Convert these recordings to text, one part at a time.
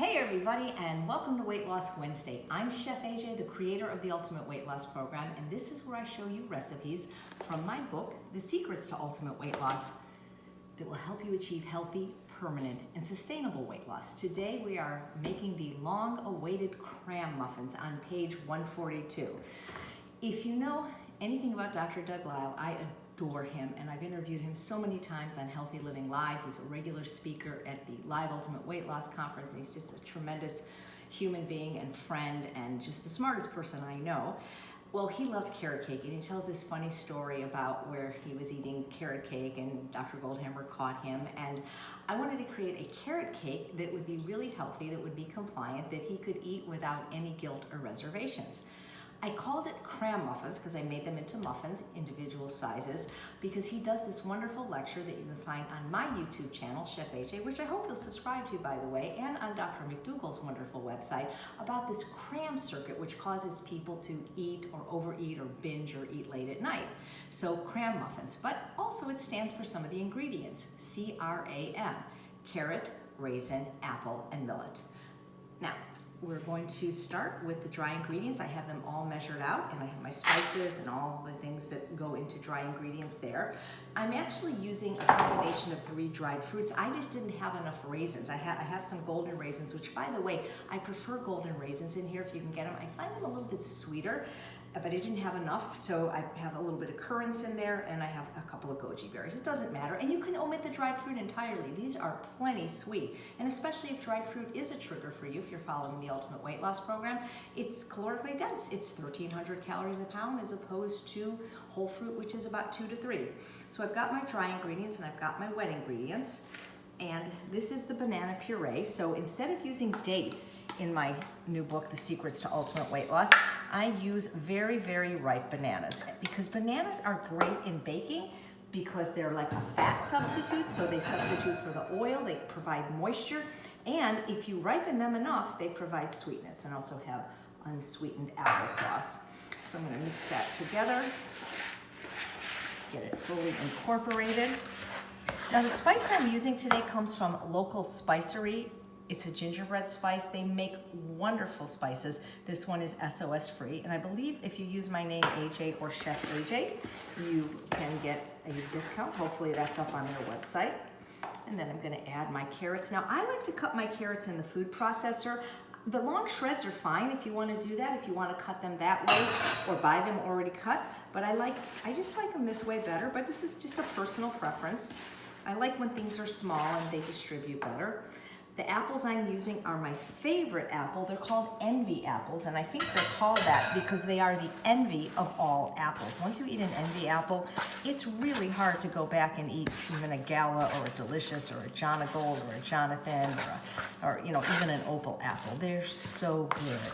Hey everybody, and welcome to Weight Loss Wednesday. I'm Chef AJ, the creator of the Ultimate Weight Loss Program, and this is where I show you recipes from my book, The Secrets to Ultimate Weight Loss, that will help you achieve healthy, permanent, and sustainable weight loss. Today we are making the long-awaited Cram Muffins on page 142. If you know anything about Dr. Doug Lisle, I adore him, and I've interviewed him so many times on Healthy Living Live. He's a regular speaker at the Live Ultimate Weight Loss Conference, and he's just a tremendous human being and friend and just the smartest person I know. Well, he loves carrot cake, and he tells this funny story about where he was eating carrot cake and Dr. Goldhammer caught him, and I wanted to create a carrot cake that would be really healthy, that would be compliant, that he could eat without any guilt or reservations. I called it Cram Muffins because I made them into muffins, individual sizes, because he does this wonderful lecture that you can find on my YouTube channel, Chef AJ, which I hope you'll subscribe to, by the way, and on Dr. McDougall's wonderful website about this cram circuit, which causes people to eat or overeat or binge or eat late at night. So Cram Muffins, but also it stands for some of the ingredients, C.R.A.M, carrot, raisin, apple, and millet. Now, we're going to start with the dry ingredients. I have them all measured out, and I have my spices and all the things that go into dry ingredients there. I'm actually using a combination of 3 dried fruits. I just didn't have enough raisins. I have some golden raisins, which, by the way, I prefer golden raisins in here if you can get them. I find them a little bit sweeter, but I didn't have enough, so I have a little bit of currants in there, and I have a couple of goji berries. It doesn't matter, and you can omit the dried fruit entirely. These are plenty sweet, and especially if dried fruit is a trigger for you, if you're following the Ultimate Weight Loss Program, it's calorically dense. It's 1,300 calories a pound as opposed to whole fruit, which is about 2 to 3. So I've got my dry ingredients, and I've got my wet ingredients, and this is the banana puree. So instead of using dates in my new book, The Secrets to Ultimate Weight Loss, I use very, very ripe bananas, because bananas are great in baking because they're like a fat substitute, so they substitute for the oil, they provide moisture, and if you ripen them enough, they provide sweetness and also have unsweetened applesauce. So I'm gonna mix that together, get it fully incorporated. Now the spice I'm using today comes from Local Spicery. It's a gingerbread spice. They make wonderful spices. This one is SOS free, and I believe if you use my name AJ or Chef AJ, you can get a discount. Hopefully that's up on their website. And then I'm gonna add my carrots. Now I like to cut my carrots in the food processor. The long shreds are fine if you want to do that, if you want to cut them that way or buy them already cut, but I just like them this way better, but this is just a personal preference. I like when things are small and they distribute better. The apples I'm using are my favorite apple. They're called envy apples, and I think they're called that because they are the envy of all apples. Once you eat an envy apple, it's really hard to go back and eat even a Gala or a Delicious or a Jonna Gold or a Jonathan or you know, even an Opal apple. They're so good.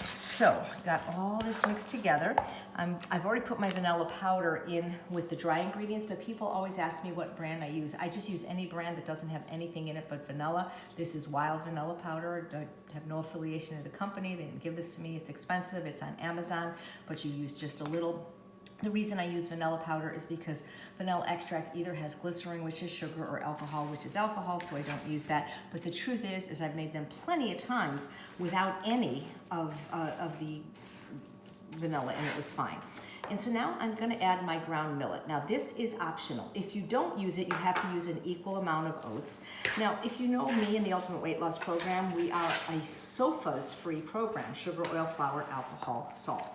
So, got all this mixed together. I've already put my vanilla powder in with the dry ingredients, but people always ask me what brand I use. I just use any brand that doesn't have anything in it but vanilla. This is Wild Vanilla Powder. I have no affiliation to the company. They didn't give this to me. It's expensive. It's on Amazon, but you use just a little. The reason I use vanilla powder is because vanilla extract either has glycerin, which is sugar, or alcohol, which is alcohol, so I don't use that. But the truth is I've made them plenty of times without any of the vanilla, and it was fine. And so now I'm gonna add my ground millet. Now this is optional. If you don't use it, you have to use an equal amount of oats. Now, if you know me in the Ultimate Weight Loss Program, we are a SOFAs-free program: sugar, oil, flour, alcohol, salt.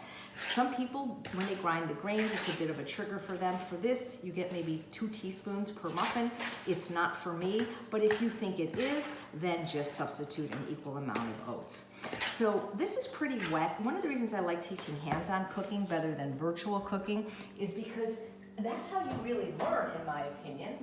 Some people, when they grind the grains, it's a bit of a trigger for them. For this, you get maybe 2 teaspoons per muffin. It's not for me, but if you think it is, then just substitute an equal amount of oats. So this is pretty wet. One of the reasons I like teaching hands-on cooking better than virtual cooking is because that's how you really learn, in my opinion.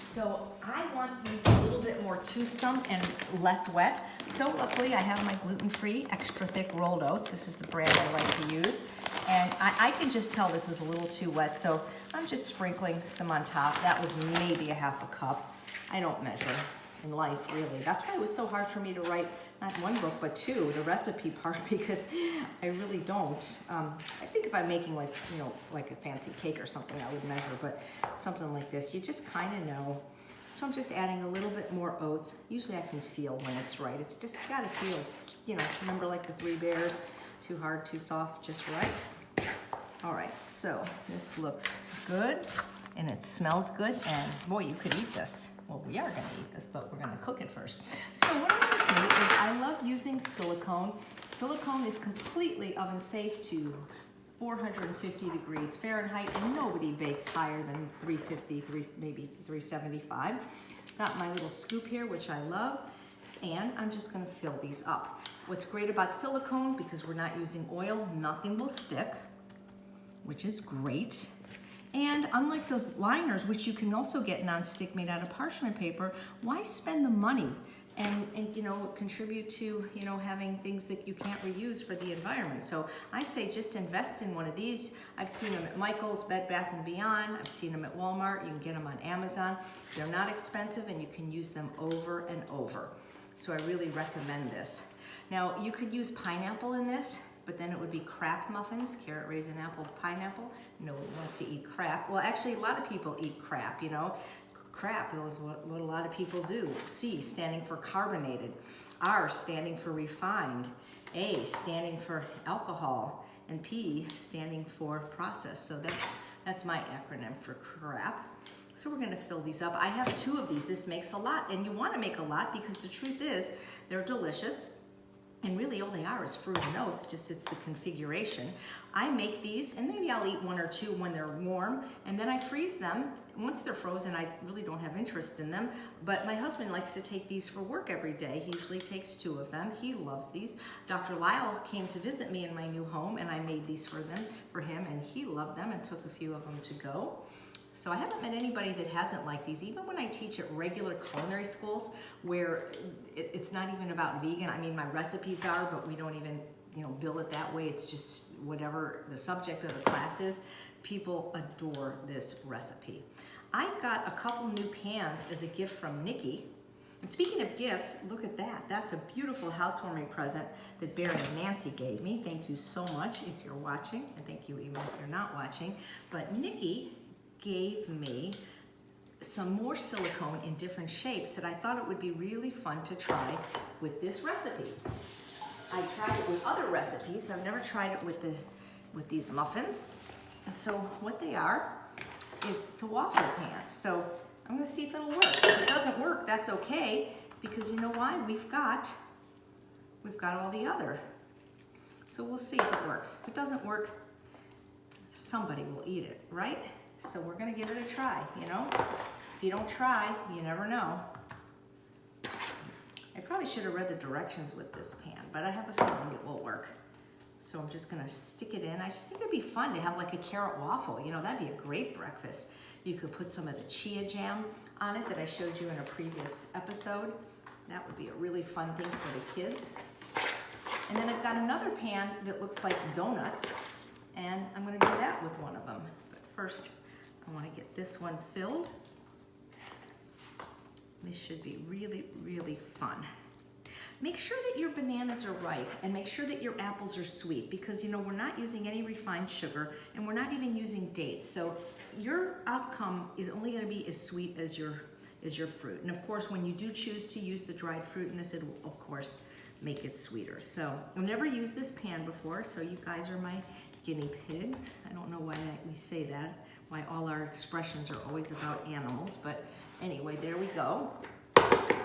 So I want these a little bit more toothsome and less wet. So luckily I have my gluten-free extra thick rolled oats. This is the brand I like to use. And I can just tell this is a little too wet, so I'm just sprinkling some on top. That was maybe a half a cup. I don't measure in life, really. That's why it was so hard for me to write not 1 book, but 2, the recipe part, because I really don't. I think if I'm making like, you know, like a fancy cake or something, I would measure, but something like this, you just kind of know So I'm just adding a little bit more oats. Usually I can feel when it's right. It's just gotta feel, you know, remember like the Three Bears, too hard, too soft, just right. All right, so this looks good and it smells good, and boy, you could eat this. Well, we are gonna eat this, but we're gonna cook it first. So what I'm gonna do is I love using silicone. Silicone is completely oven safe to 450 degrees Fahrenheit, and nobody bakes higher than 350, maybe 375. Got my little scoop here, which I love, and I'm just gonna fill these up. What's great about silicone, because we're not using oil, nothing will stick, which is great. And unlike those liners, which you can also get non-stick made out of parchment paper, why spend the money and you know, contribute to, you know, having things that you can't reuse for the environment? So I say just invest in one of these. I've seen them at Michael's, Bed Bath & Beyond. I've seen them at Walmart. You can get them on Amazon. They're not expensive and you can use them over and over. So I really recommend this. Now you could use pineapple in this, but then it would be Cram Muffins, carrot, raisin, apple, pineapple. No one wants to eat crap. Well, actually a lot of people eat crap, you know. Crap is what a lot of people do. C standing for carbonated, R standing for refined, A standing for alcohol, and P standing for processed. So that's my acronym for crap. So we're gonna fill these up. I have 2 of these. This makes a lot, and you wanna make a lot because the truth is they're delicious. And really all they are is fruit and oats, just it's the configuration. I make these, and maybe I'll eat 1 or 2 when they're warm, and then I freeze them. Once they're frozen, I really don't have interest in them, but my husband likes to take these for work every day. He usually takes 2 of them. He loves these. Dr. Lisle came to visit me in my new home, and I made these for him, and he loved them and took a few of them to go. So I haven't met anybody that hasn't liked these. Even when I teach at regular culinary schools where it's not even about vegan. I mean, my recipes are, but we don't even, you know, bill it that way. It's just whatever the subject of the class is. People adore this recipe. I got a couple new pans as a gift from Nikki. And speaking of gifts, look at that. That's a beautiful housewarming present that Barry and Nancy gave me. Thank you so much if you're watching, and thank you even if you're not watching. But Nikki gave me some more silicone in different shapes that I thought it would be really fun to try with this recipe. I tried it with other recipes. I've never tried it with these muffins. And so what they are is it's a waffle pan. So I'm gonna see if it'll work. If it doesn't work, that's okay, because you know why? We've got all the other. So we'll see if it works. If it doesn't work, somebody will eat it, right? So we're gonna give it a try, you know? If you don't try, you never know. I probably should have read the directions with this pan, but I have a feeling it will work. So I'm just gonna stick it in. I just think it'd be fun to have like a carrot waffle. You know, that'd be a great breakfast. You could put some of the chia jam on it that I showed you in a previous episode. That would be a really fun thing for the kids. And then I've got another pan that looks like donuts, and I'm gonna do that with one of them. But first, I want to get this one filled. This should be really, really fun. Make sure that your bananas are ripe and make sure that your apples are sweet, because you know we're not using any refined sugar and we're not even using dates. So your outcome is only going to be as sweet as your fruit. And of course, when you do choose to use the dried fruit in this, it will of course make it sweeter. So I've never used this pan before, so you guys are my guinea pigs. I don't know why we say that, why all our expressions are always about animals, but anyway, there we go.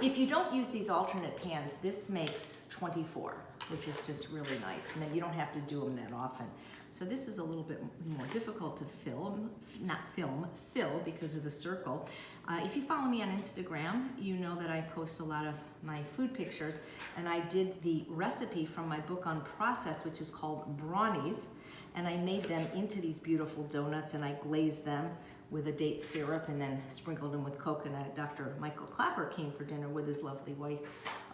If you don't use these alternate pans, this makes 24, which is just really nice. And then you don't have to do them that often. So this is a little bit more difficult to fill because of the circle. If you follow me on Instagram, you know that I post a lot of my food pictures, and I did the recipe from my book Unprocessed, which is called brownies, and I made them into these beautiful donuts, and I glazed them with a date syrup and then sprinkled them with coconut. Dr. Michael Clapper came for dinner with his lovely wife,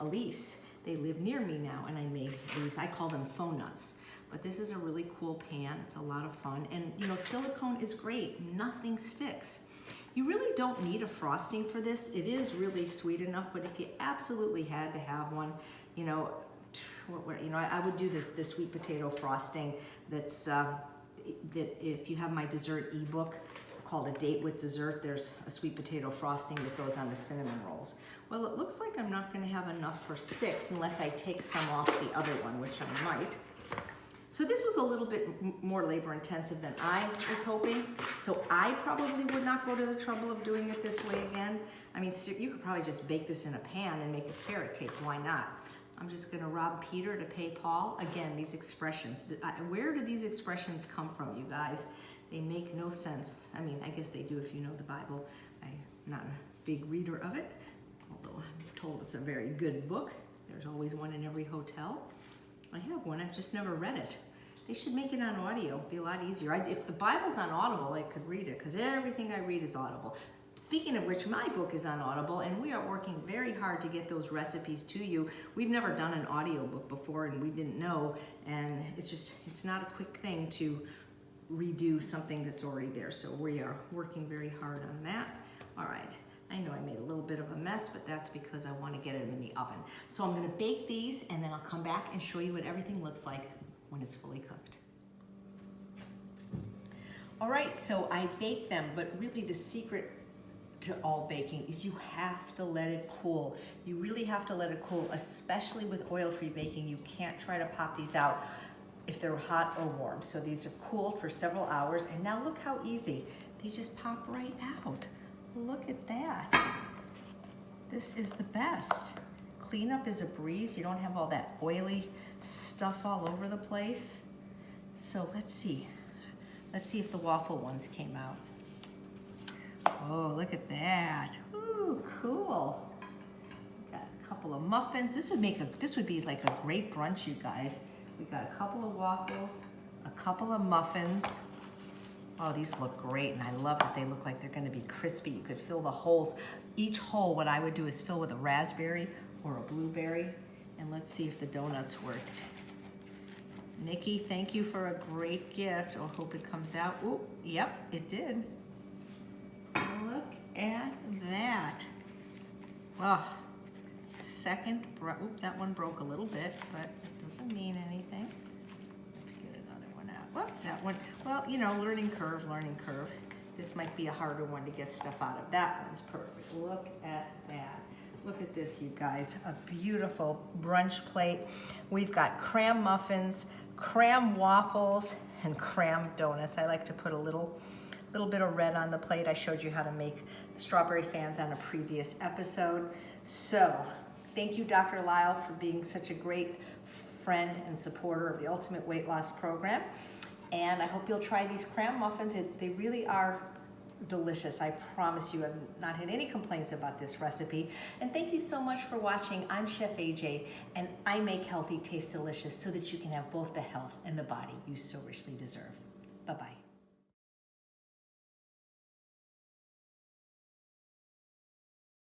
Elise. They live near me now, and I made these. I call them faux nuts. But this is a really cool pan. It's a lot of fun. And you know, silicone is great. Nothing sticks. You really don't need a frosting for this. It is really sweet enough, but if you absolutely had to have one, you know, I would do this sweet potato frosting that's, that if you have my dessert ebook called a date with dessert. There's a sweet potato frosting that goes on the cinnamon rolls. Well, it looks like I'm not gonna have enough for 6 unless I take some off the other one, which I might. So this was a little bit more labor intensive than I was hoping. So I probably would not go to the trouble of doing it this way again. I mean, you could probably just bake this in a pan and make a carrot cake, why not? I'm just gonna rob Peter to pay Paul. Again, these expressions, where do these expressions come from, you guys? They make no sense. I mean, I guess they do if you know the Bible. I'm not a big reader of it, although I'm told it's a very good book. There's always one in every hotel. I have one, I've just never read it. They should make it on audio, it'd be a lot easier. If the Bible's on Audible, I could read it, because everything I read is Audible. Speaking of which, my book is on Audible, and we are working very hard to get those recipes to you. We've never done an audio book before, and we didn't know, and it's not a quick thing to redo something that's already there, so we are working very hard on that. All right. I know I made a little bit of a mess, but that's because I want to get it in the oven. So I'm going to bake these, and then I'll come back and show you what everything looks like when it's fully cooked. All right, so I baked them, but really the secret to all baking is you have to let it cool. You really have to let it cool, especially with oil-free baking. You can't try to pop these out if they're hot or warm. So these are cooled for several hours, and now look how easy. They just pop right out. Look at that. This is the best. Cleanup is a breeze. You don't have all that oily stuff all over the place. So let's see. Let's see if the waffle ones came out. Oh, look at that. Ooh, cool. Got a couple of muffins. This would be like a great brunch, you guys. We got a couple of waffles, a couple of muffins. Oh, these look great, and I love that they look like they're gonna be crispy. You could fill the holes. Each hole, what I would do is fill with a raspberry or a blueberry, and let's see if the donuts worked. Nikki, thank you for a great gift. I hope it comes out. Ooh, yep, it did. Look at that. Oh, that one broke a little bit, but it doesn't mean anything. Well, that one, well, you know, learning curve. This might be a harder one to get stuff out of. That one's perfect. Look at that. Look at this, you guys. A beautiful brunch plate. We've got C.R.A.M muffins, C.R.A.M waffles, and C.R.A.M donuts. I like to put a little bit of red on the plate. I showed you how to make strawberry fans on a previous episode. So, thank you, Dr. Lisle, for being such a great friend and supporter of the Ultimate Weight Loss Program. And I hope you'll try these C.R.A.M muffins. They really are delicious. I promise you, I've not had any complaints about this recipe. And thank you so much for watching. I'm Chef AJ, and I make healthy taste delicious so that you can have both the health and the body you so richly deserve. Bye-bye.